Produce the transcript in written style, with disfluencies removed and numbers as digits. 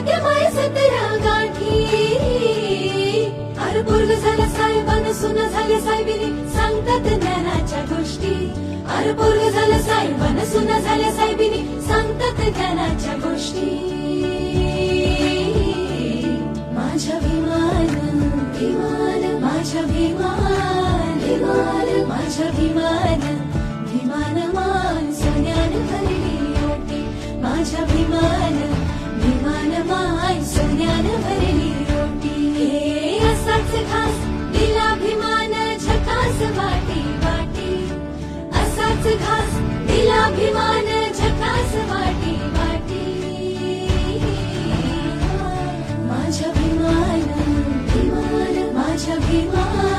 भाग्यमय 17 गाठी. अरे पोरग झालं साहेबान सुना झाल्या साहेबिनी सांगतात ज्ञानाच्या गोष्टी. अरे पोरग झालं साहेबान सुना झाल्या साहेबिनी सांगतात ज्ञानाच्या गोष्टी. माझ्या भीमान भीमान माझ्या भीमान भीमान माझ्या भीमान भीमान मान सोन्यानं भरली ओटी. माझ्या भीमान भीमान मान सोन्यानं भरली ओटी. असाच घास दिला भीमान झकास वाटी वाटी. असाच घास दिला भीमान झकास वाटी वाटी. माझ्या भीमान भीमान माझ्या भीमान